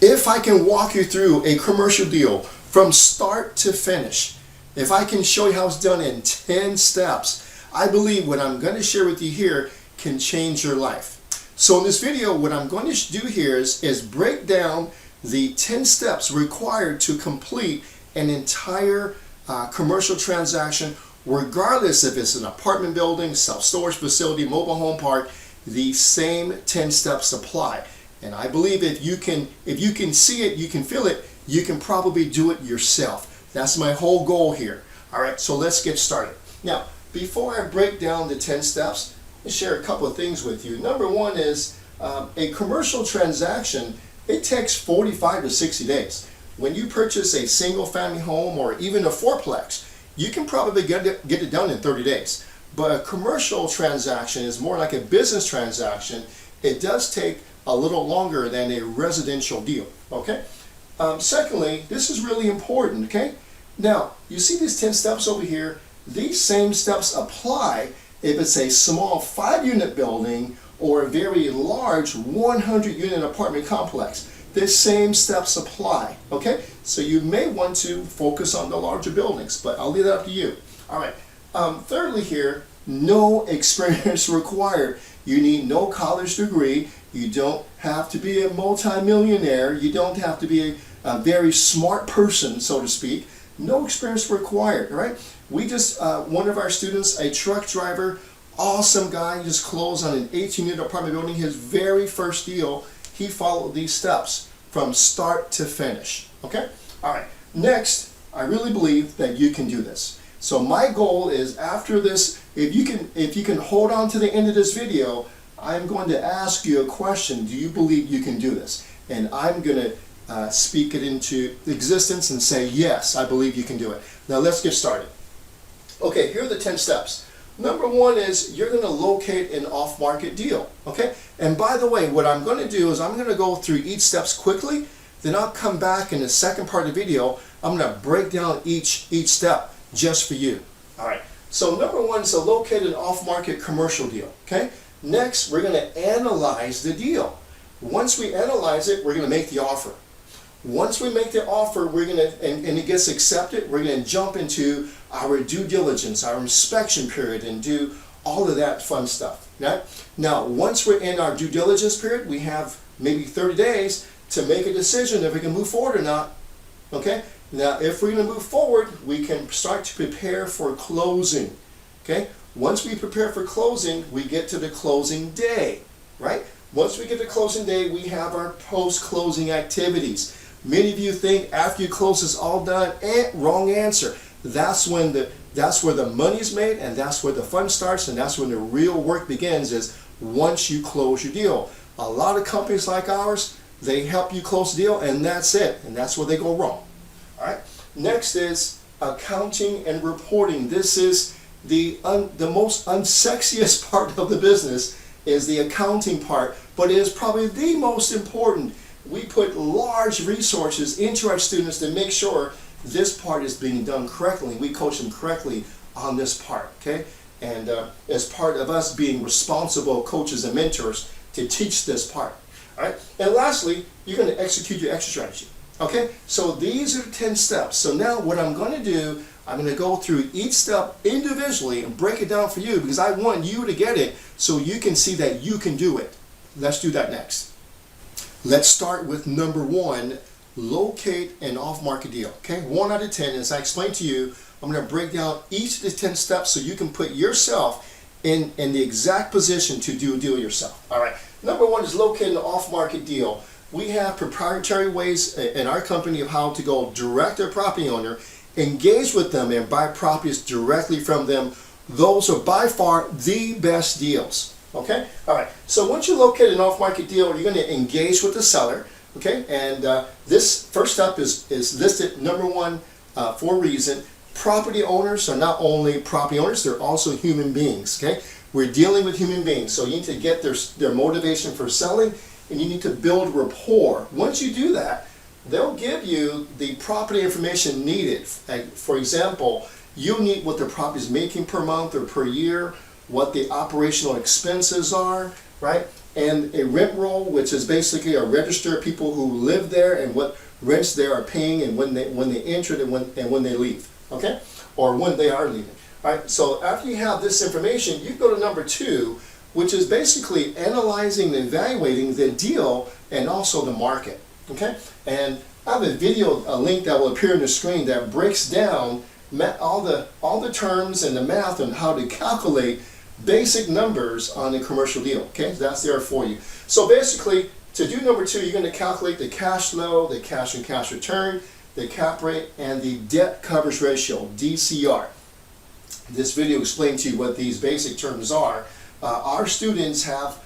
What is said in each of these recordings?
if I can walk you through a commercial deal from start to finish, if I can show you how it's done in 10 steps, I believe what I'm going to share with you here can change your life. So in this video, what I'm going to do here is break down the 10 steps required to complete an entire commercial transaction, regardless if it's an apartment building, self-storage facility, mobile home park. The same 10 steps apply. And I believe if you can see it, you can feel it, you can probably do it yourself. That's my whole goal here. All right, so let's get started. Now, before I break down the 10 steps, I'll share a couple of things with you. Number one is a commercial transaction, it takes 45 to 60 days. When you purchase a single family home or even a fourplex, you can probably get it done in 30 days. But a commercial transaction is more like a business transaction. It does take a little longer than a residential deal, okay? Secondly, this is really important, okay? Now, you see these 10 steps over here? These same steps apply if it's a small 5-unit building or a very large 100-unit apartment complex. The same steps apply, okay? So you may want to focus on the larger buildings, but I'll leave that up to you. All right. Thirdly here, no experience required. You need no college degree. You don't have to be a multimillionaire. You don't have to be a very smart person, so to speak. No experience required, right? We just, one of our students, a truck driver, awesome guy, just closed on an 18-unit apartment building. His very first deal, he followed these steps from start to finish, okay? All right, next, I really believe that you can do this. So my goal is after this, if you can hold on to the end of this video, I'm going to ask you a question. Do you believe you can do this? And I'm going to speak it into existence and say, yes, I believe you can do it. Now let's get started. Okay, here are the 10 steps. Number one is you're going to locate an off-market deal, okay? And by the way, what I'm going to do is I'm going to go through each steps quickly, then I'll come back in the second part of the video. I'm going to break down each step just for you. All right, so number one is to locate an off-market commercial deal, okay? Next, we're going to analyze the deal. Once we analyze it, we're going to make the offer. Once we make the offer, we're going to, and it gets accepted, we're going to jump into our due diligence, our inspection period, and do all of that fun stuff. Right? Now, once we're in our due diligence period, we have maybe 30 days to make a decision if we can move forward or not. Okay? Now, if we're going to move forward, we can start to prepare for closing. Okay? Once we prepare for closing, we get to the closing day. Right? Once we get to closing day, we have our post-closing activities. Many of you think after you close it's all done. Wrong answer. That's where the money's made, and that's where the fun starts, and that's when the real work begins, is once you close your deal. A lot of companies like ours, they help you close the deal, and that's it, and that's where they go wrong. All right. Next is accounting and reporting. This is the most unsexiest part of the business, is the accounting part, but it is probably the most important. We put large resources into our students to make sure this part is being done correctly. We coach them correctly on this part, okay? And as part of us being responsible coaches and mentors to teach this part, all right? And lastly, you're going to execute your exit strategy, okay? So these are 10 steps. So now what I'm going to do, I'm going to go through each step individually and break it down for you, because I want you to get it so you can see that you can do it. Let's do that next. Let's start with number one, locate an off-market deal. Okay, 1 out of 10. As I explained to you, I'm going to break down each of the 10 steps so you can put yourself in the exact position to do a deal yourself. All right, number one is locate an off-market deal. We have proprietary ways in our company of how to go direct to a property owner, engage with them, and buy properties directly from them. Those are by far the best deals. Okay, all right, so once you locate an off-market deal, you're going to engage with the seller, okay, and this first step is listed number one for a reason. Property owners are not only property owners, they're also human beings, okay? We're dealing with human beings, so you need to get their motivation for selling, and you need to build rapport. Once you do that, they'll give you the property information needed. For example, you need what the property is making per month or per year, what the operational expenses are, right? and a rent roll, which is basically a register of people who live there and what rents they are paying and when they enter and when they leave, okay, or when they are leaving. All right. So after you have this information, you go to number 2, which is basically analyzing and evaluating the deal and also the market. Okay, and I have a video, a link that will appear on the screen that breaks down all the terms and the math on how to calculate basic numbers on a commercial deal. Okay, that's there for you. So basically, to do number 2, you're going to calculate the cash flow, the cash and cash return, the cap rate, and the debt coverage ratio, DCR. This video explains to you what these basic terms are. Our students have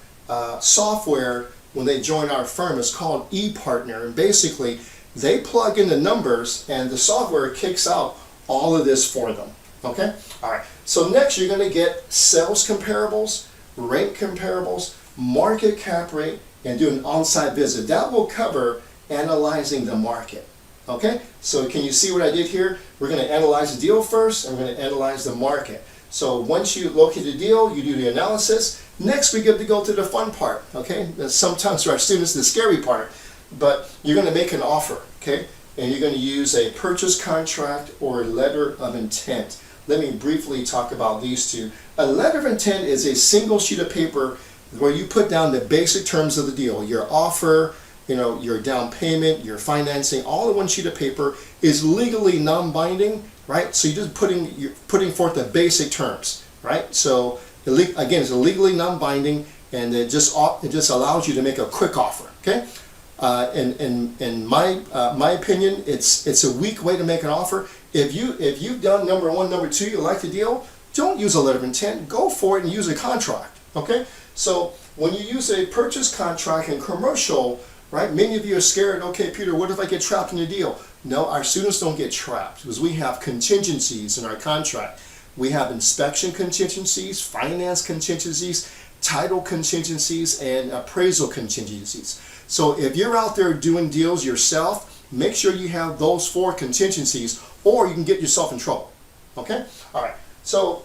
software when they join our firm. It's called ePartner, and basically they plug in the numbers and the software kicks out all of this for them. Okay? All right. So next you're going to get sales comparables, rent comparables, market cap rate, and do an on-site visit. That will cover analyzing the market. Okay? So can you see what I did here? We're going to analyze the deal first, and we're going to analyze the market. So once you locate the deal, you do the analysis. Next, we get to go to the fun part. Okay? Sometimes for our students, the scary part. But you're going to make an offer. Okay? And you're going to use a purchase contract or a letter of intent. Let me briefly talk about these two. A letter of intent is a single sheet of paper where you put down the basic terms of the deal. Your offer, your down payment, your financing, all in one sheet of paper is legally non-binding, right? So you're putting forth the basic terms, right? So again, it's legally non-binding, and it just allows you to make a quick offer, okay? In my opinion, it's a weak way to make an offer. If you've done number 1, number 2, you like the deal, don't use a letter of intent. Go for it and use a contract. Okay. So when you use a purchase contract in commercial, right? Many of you are scared. Okay, Peter, what if I get trapped in a deal? No, our students don't get trapped because we have contingencies in our contract. We have inspection contingencies, finance contingencies, title contingencies, and appraisal contingencies. So if you're out there doing deals yourself, make sure you have those 4 contingencies, or you can get yourself in trouble. Okay? All right. So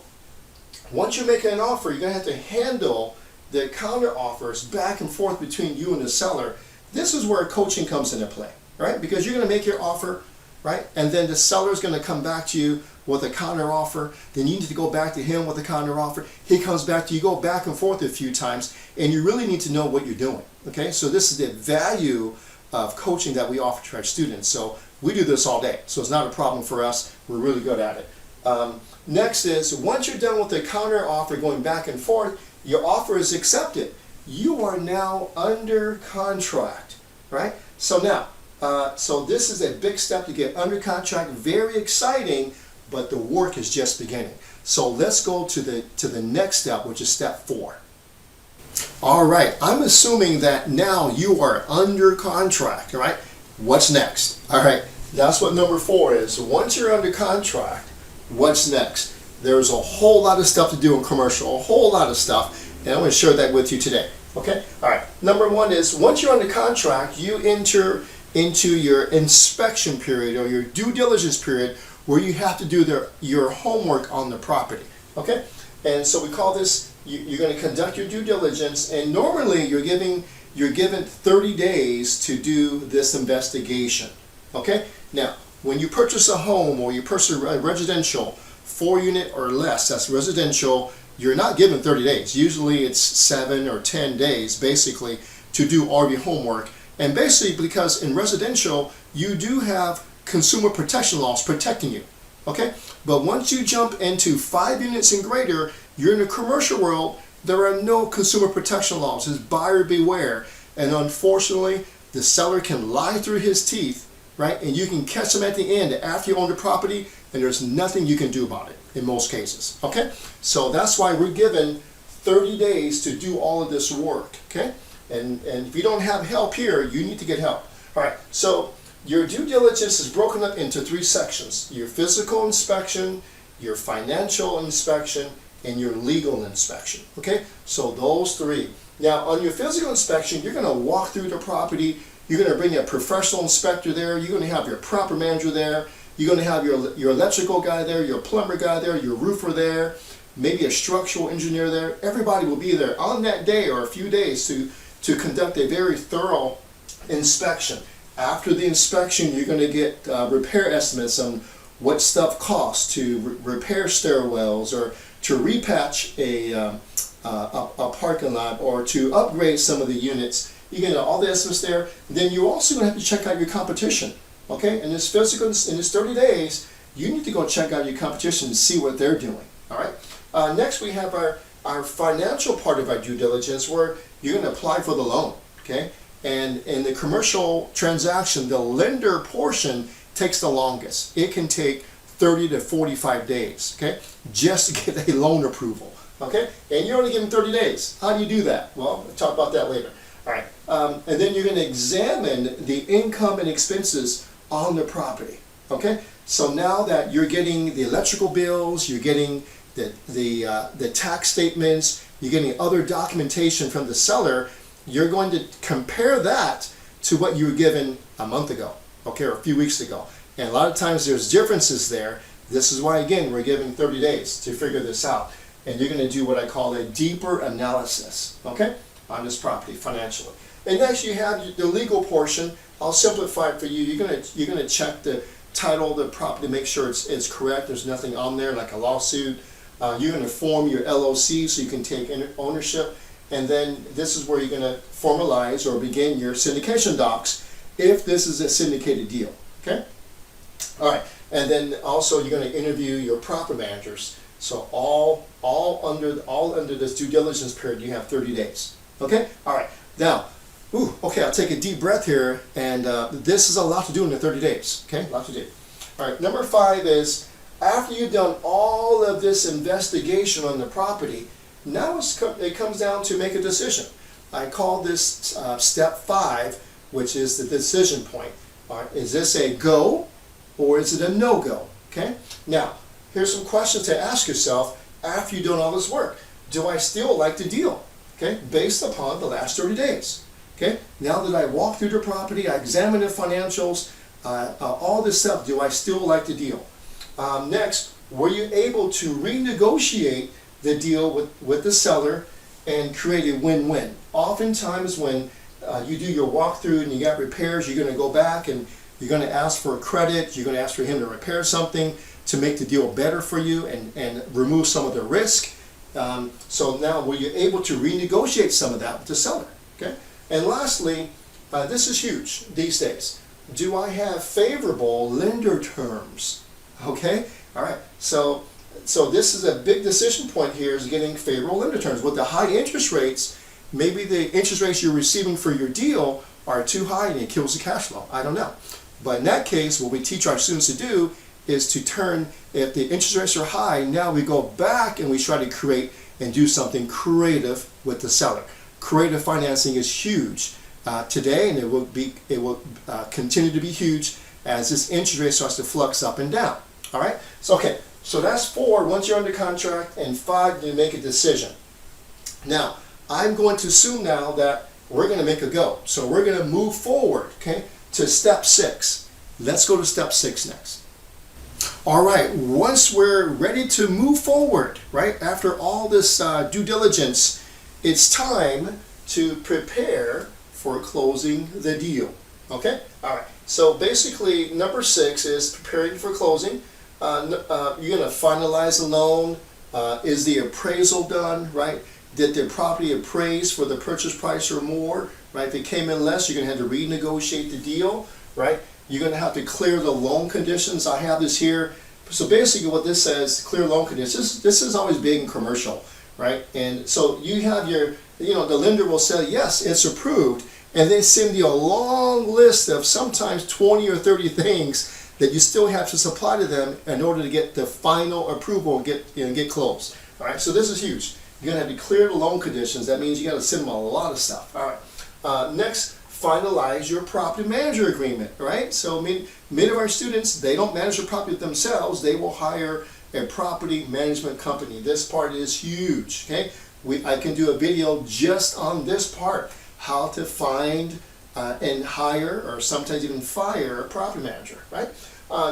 once you're making an offer, you're going to have to handle the counter offers back and forth between you and the seller. This is where coaching comes into play, right? Because you're going to make your offer, right? And then the seller is going to come back to you with a counter offer. Then you need to go back to him with a counter offer. He comes back to you. Go back and forth a few times, and you really need to know what you're doing. Okay? So this is the value of coaching that we offer to our students. So we do this all day. So it's not a problem for us. We're really good at it. Next is, once you're done with the counter offer going back and forth, your offer is accepted. You are now under contract, right? So now, so this is a big step to get under contract. Very exciting, but the work is just beginning. So let's go to the next step, which is step 4. All right, I'm assuming that now you are under contract, all right? What's next? All right, that's what number 4 is. Once you're under contract, what's next? There's a whole lot of stuff to do in commercial, a whole lot of stuff, and I'm going to share that with you today. Okay? All right. Number 1 is, once you're under contract, you enter into your inspection period or your due diligence period, where you have to do your homework on the property. Okay? And so we call this, you're going to conduct your due diligence, and normally you're given 30 days to do this investigation. Okay? Now, when you purchase a home or you purchase a residential, 4-unit or less, that's residential, you're not given 30 days. Usually it's 7 or 10 days basically to do all your homework. And basically because in residential, you do have consumer protection laws protecting you. Okay? But once you jump into 5 units and greater, you're in the commercial world, there are no consumer protection laws. It's buyer beware. And unfortunately, the seller can lie through his teeth, right? And you can catch them at the end after you own the property, and there's nothing you can do about it in most cases. Okay? So that's why we're given 30 days to do all of this work. Okay? And if you don't have help here, you need to get help. All right. So your due diligence is broken up into 3 sections: your physical inspection, your financial inspection, and your legal inspection. Okay? So those 3. Now, on your physical inspection, you're going to walk through the property. You're going to bring a professional inspector there. You're going to have your property manager there. You're going to have your electrical guy there, your plumber guy there, your roofer there. maybe a structural engineer there. Everybody will be there on that day or a few days to conduct a very thorough inspection. After the inspection, you're going to get repair estimates on what stuff costs to repair stairwells or to repatch a parking lot or to upgrade some of the units. You get all the estimates there. Then you're also going to have to check out your competition. Okay, in this 30 days, you need to go check out your competition and see what they're doing. All right. Next, we have our financial part of our due diligence, where you're going to apply for the loan. Okay, and in the commercial transaction, the lender portion takes the longest. It can take 30 to 45 days. Okay, just to get a loan approval. Okay, and you're only given 30 days. How do you do that? Well, we'll talk about that later. All right, and then you're going to examine the income and expenses on the property. Okay, so now that you're getting the electrical bills, you're getting the tax statements, you're getting other documentation from the seller, you're going to compare that to what you were given a month ago, okay, or a few weeks ago. And a lot of times there's differences there. This is why, again, we're giving 30 days to figure this out. And you're going to do what I call a deeper analysis, okay, on this property financially. And next you have the legal portion. I'll simplify it for you. You're going to check the title of the property, make sure it's correct. There's nothing on there like a lawsuit. You're going to form your LOC so you can take ownership. And then this is where you're going to formalize or begin your syndication docs if this is a syndicated deal. Okay? All right. And then also you're going to interview your property managers. So all under this due diligence period, you have 30 days. Okay? All right. Now, okay, I'll take a deep breath here, and this is a lot to do in the 30 days. Okay? A lot to do. All right. Number 5 is, after you've done all of this investigation on the property, now it comes down to make a decision. I call this step 5, which is the decision point. All right, is this a go or is it a no-go? Okay. Now, here's some questions to ask yourself after you've done all this work. Do I still like the deal? Okay, based upon the last 30 days. Okay. Now that I walked through the property, I examined the financials, all this stuff. Do I still like the deal? Next, were you able to renegotiate the deal with the seller and create a win-win? Oftentimes when you do your walkthrough and you got repairs, you're going to go back and you're going to ask for credit, you're going to ask for him to repair something to make the deal better for you and remove some of the risk. So now were you able to renegotiate some of that with the seller? Okay. And lastly, this is huge these days. Do I have favorable lender terms? Okay, all right. So this is a big decision point here, is getting favorable lender terms. With the high interest rates, maybe the interest rates you're receiving for your deal are too high and it kills the cash flow. I don't know. But in that case, what we teach our students to do is to turn, if the interest rates are high, now we go back and we try to create and do something creative with the seller. Creative financing is huge today, and it will continue to be huge as this interest rate starts to flux up and down. All right. So okay. So that's 4 once you're under contract, and 5 you make a decision. Now I'm going to assume now that we're going to make a go. So we're going to move forward. Okay, to step 6. Let's go to step 6 next. All right. Once we're ready to move forward, right after all this due diligence, it's time to prepare for closing the deal. Okay. All right. So basically, number 6 is preparing for closing. You're going to finalize the loan. Is the appraisal done, right? Did the property appraise for the purchase price or more, right? If it came in less, you're going to have to renegotiate the deal, right? You're going to have to clear the loan conditions. I have this here. So basically what this says, clear loan conditions, this is always big in commercial, right? And so you have your, the lender will say, yes, it's approved. And they send you a long list of sometimes 20 or 30 things that you still have to supply to them in order to get the final approval and get closed. All right, so this is huge. You're gonna have to clear the loan conditions. That means you got to send them a lot of stuff. All right. Next, finalize your property manager agreement. Right. So many of our students, they don't manage the property themselves. They will hire a property management company. This part is huge. Okay. I can do a video just on this part, how to find and hire, or sometimes even fire, a property manager, right?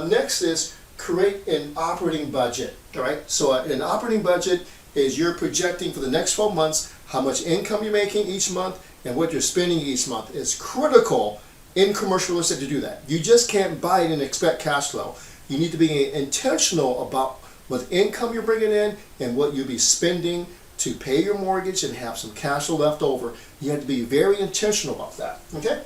Next is create an operating budget, all right? So an operating budget is you're projecting for the next 12 months how much income you're making each month and what you're spending each month. It's critical in commercial real estate to do that. You just can't buy it and expect cash flow. You need to be intentional about what income you're bringing in and what you'll be spending to pay your mortgage and have some cash flow left over. You have to be very intentional about that, okay?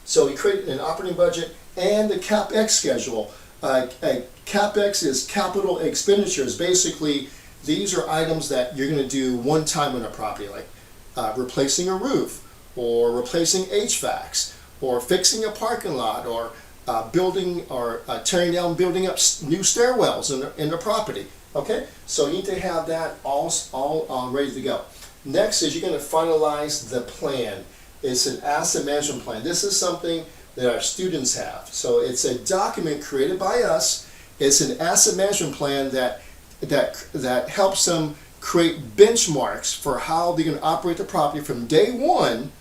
So we create an operating budget and the CapEx schedule. CapEx is capital expenditures. Basically, these are items that you're going to do one time on a property, like replacing a roof, or replacing HVACs, or fixing a parking lot, or building or tearing down, building up new stairwells in the property. Okay, so you need to have that all ready to go. Next is you're going to finalize the plan. It's an asset management plan. This is something that our students have. So it's a document created by us. It's an asset management plan that helps them create benchmarks for how they're going to operate the property from day one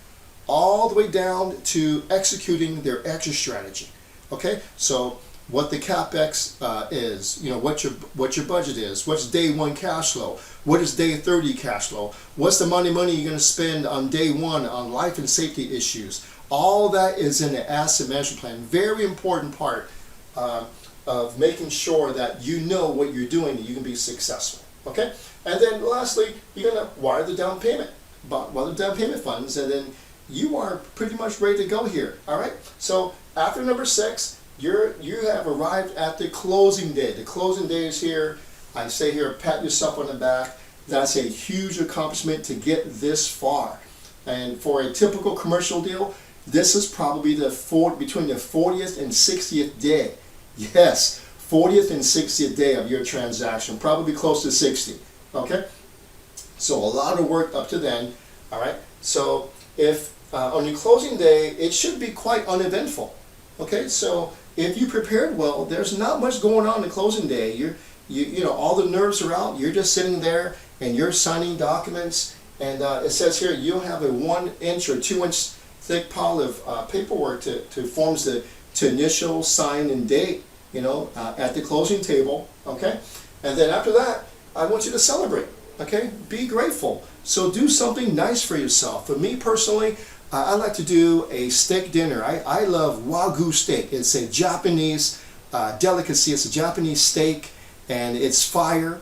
all the way down to executing their exit strategy. Okay, so what the CapEx is, what your budget is, what's day one cash flow, what is day 30 cash flow, what's the money you're going to spend on day one on life and safety issues. All that is in the asset management plan. Very important part of making sure that you know what you're doing and you can be successful. Okay, and then lastly, you're going to wire the down payment, funds, and then you are pretty much ready to go here. All right, so after number 6, you have arrived at the closing day. The closing day is here. I say here, pat yourself on the back. That's a huge accomplishment to get this far. And for a typical commercial deal, this is probably between the 40th and 60th day. Yes, 40th and 60th day of your transaction, probably close to 60. Okay, so a lot of work up to then. All right, so if on your closing day, it should be quite uneventful. Okay, so if you prepared well, there's not much going on the closing day. You know, all the nerves are out. You're just sitting there and you're signing documents. And it says here you'll have a 1-inch or 2-inch thick pile of paperwork to forms to initial, sign, and date. At the closing table. Okay, and then after that, I want you to celebrate. Okay, be grateful. So do something nice for yourself. For me personally, I like to do a steak dinner. I love Wagyu steak. It's a Japanese delicacy. It's a Japanese steak, and it's fire,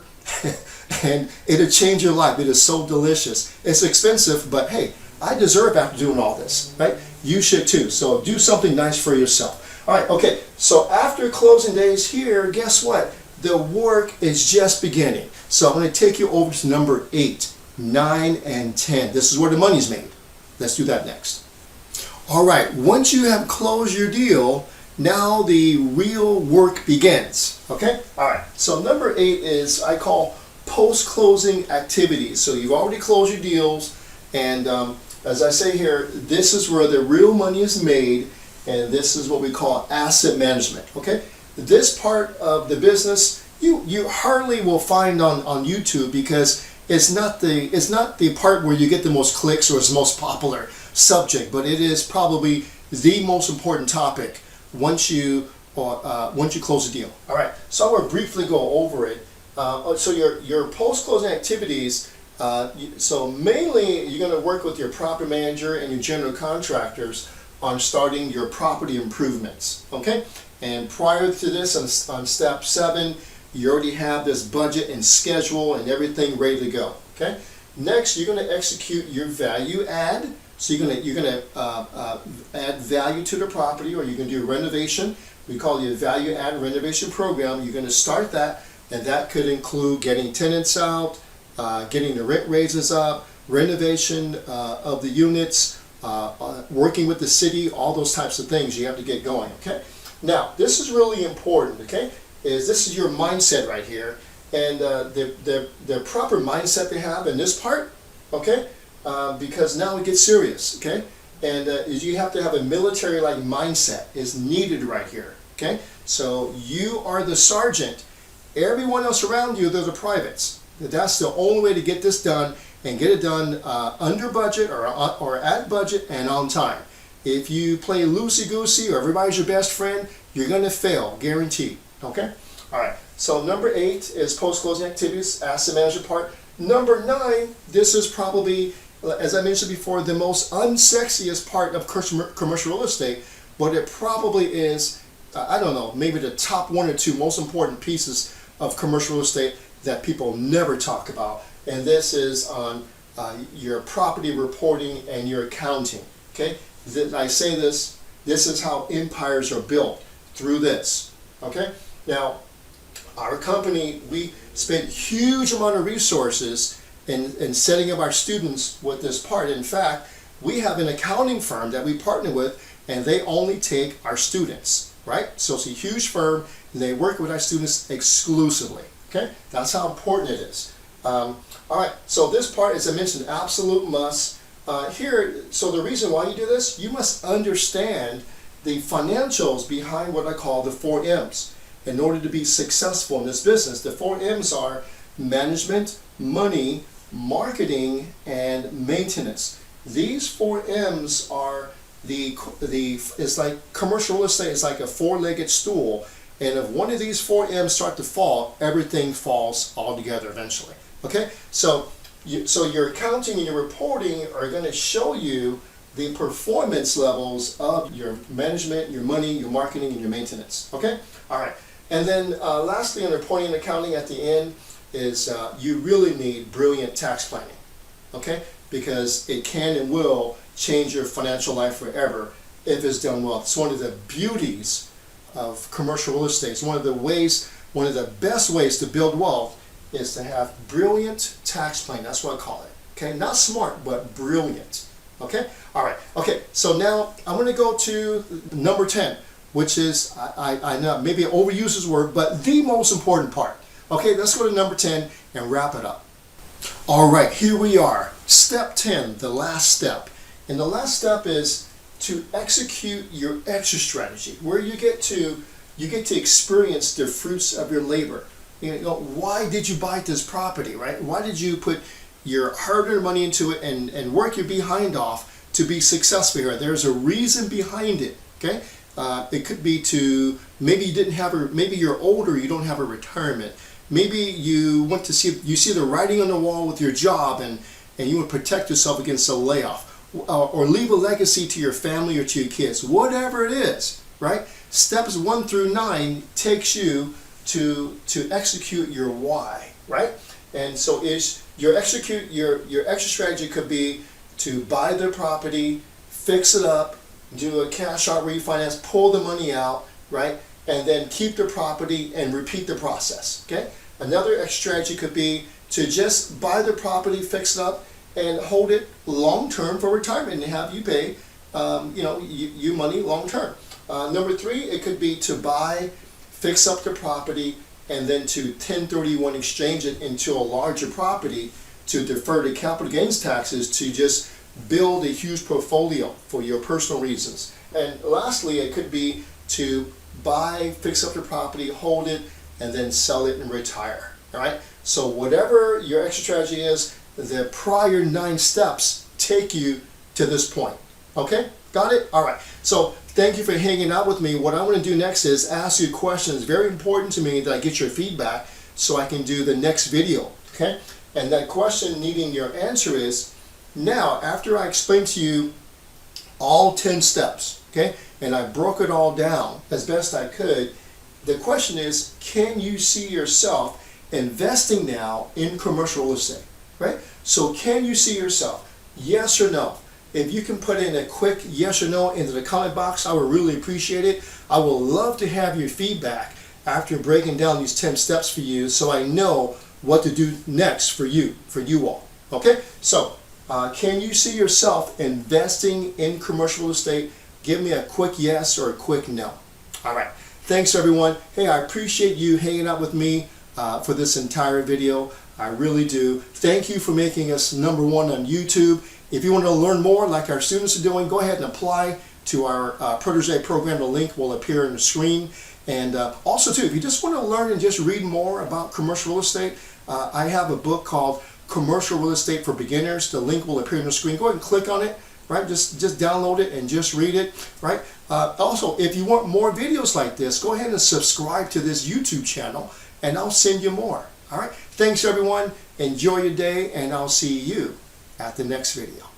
and it'll change your life. It is so delicious. It's expensive, but hey, I deserve after doing all this, right? You should too. So do something nice for yourself. All right, okay. So after closing days here, guess what? The work is just beginning. So I'm going to take you over to number 8, 9, and 10. This is where the money's made. Let's do that next. All right, once you have closed your deal, now the real work begins. Okay? All right, so number 8 is I call post-closing activities. So you've already closed your deals, and as I say here, this is where the real money is made, and this is what we call asset management. Okay? This part of the business you hardly will find on YouTube, because it's not the part where you get the most clicks or it's the most popular subject, but it is probably the most important topic once you close a deal. All right, so I will briefly go over it. So your post-closing activities. So mainly you're going to work with your property manager and your general contractors on starting your property improvements. Okay, and prior to this, on step 7. You already have this budget and schedule and everything ready to go. Okay. Next, you're going to execute your value add. So you're going to add value to the property, or you can do renovation. We call it a value add renovation program. You're going to start that, and that could include getting tenants out, getting the rent raises up, renovation of the units, working with the city, all those types of things you have to get going. Okay. Now, this is really important. Okay. This is your mindset right here, and the proper mindset they have in this part, okay, because now it gets serious, okay, and you have to have a military-like mindset is needed right here, okay. So you are the sergeant, everyone else around you, they're the privates. That's the only way to get this done, and get it done under budget or at budget and on time. If you play loosey-goosey or everybody's your best friend, you're going to fail, guaranteed. Okay? All right, so number 8 is post-closing activities, asset management part. Number 9, this is probably, as I mentioned before, the most unsexiest part of commercial real estate, but it probably is, I don't know, maybe the top 1 or 2 most important pieces of commercial real estate that people never talk about. And this is on your property reporting and your accounting. Okay, I say this is how empires are built, through this. Okay, now our company, we spent huge amount of resources in setting up our students with this part. In fact, we have an accounting firm that we partner with, and they only take our students, right? So it's a huge firm, and they work with our students exclusively. Okay, that's how important it is. All right, so this part, as I mentioned, absolute must. So the reason why you do this, you must understand the financials behind what I call the 4 M's. In order to be successful in this business, the 4 M's are management, money, marketing, and maintenance. These 4 M's are it's like commercial real estate is like a 4-legged stool, and if one of these 4 M's start to fall, everything falls altogether eventually. Okay, so your accounting and your reporting are going to show you the performance levels of your management, your money, your marketing, and your maintenance. Okay, all right. And then lastly, in reporting and accounting at the end is you really need brilliant tax planning, okay? Because it can and will change your financial life forever if it's done well. It's one of the beauties of commercial real estate. It's one of the best ways to build wealth is to have brilliant tax planning. That's what I call it, okay? Not smart, but brilliant, okay? All right, okay, so now I'm gonna go to number 10. Which is, I know, maybe I overuse this word, but the most important part. Okay, let's go to number 10 and wrap it up. All right, here we are. Step 10, the last step. And the last step is to execute your exit strategy, where you get to experience the fruits of your labor. You know, why did you buy this property, right? Why did you put your hard-earned money into it and work your behind off to be successful here? There's a reason behind it, okay? It could be to, maybe maybe you're older, you don't have a retirement. Maybe you want to see the writing on the wall with your job, and you want to protect yourself against a layoff, or leave a legacy to your family or to your kids. Whatever it is, right? Steps 1 through 9 takes you to execute your why, right? And so your exit strategy could be to buy the property, fix it up, do a cash out refinance, pull the money out, right? And then keep the property and repeat the process, okay? Another exit strategy could be to just buy the property, fix it up, and hold it long-term for retirement and have you pay, you money long-term. Number 3, it could be to buy, fix up the property, and then to 1031 exchange it into a larger property to defer the capital gains taxes to just build a huge portfolio for your personal reasons. And lastly, it could be to buy, fix up the property, hold it, and then sell it and retire. All right? So whatever your exit strategy is, the prior 9 steps take you to this point. Okay? Got it? All right. So thank you for hanging out with me. What I want to do next is ask you questions. Very important to me that I get your feedback so I can do the next video. Okay? And that question needing your answer is, now, after I explained to you all 10 steps, okay, and I broke it all down as best I could, the question is, can you see yourself investing now in commercial real estate, right? So can you see yourself? Yes or no? If you can put in a quick yes or no into the comment box, I would really appreciate it. I would love to have your feedback after breaking down these 10 steps for you so I know what to do next for you all, okay? So, can you see yourself investing in commercial real estate? Give me a quick yes or a quick no. All right. Thanks, everyone. Hey, I appreciate you hanging out with me for this entire video. I really do. Thank you for making us #1 on YouTube. If you want to learn more like our students are doing, go ahead and apply to our Protege program. The link will appear on the screen. And also, too, if you just want to learn and just read more about commercial real estate, I have a book called Commercial Real Estate for Beginners. The link will appear on the screen. Go ahead and click on it. right? Just download it and just read it, right? Also, if you want more videos like this, go ahead and subscribe to this YouTube channel, and I'll send you more. All right. Thanks, everyone. Enjoy your day, and I'll see you at the next video.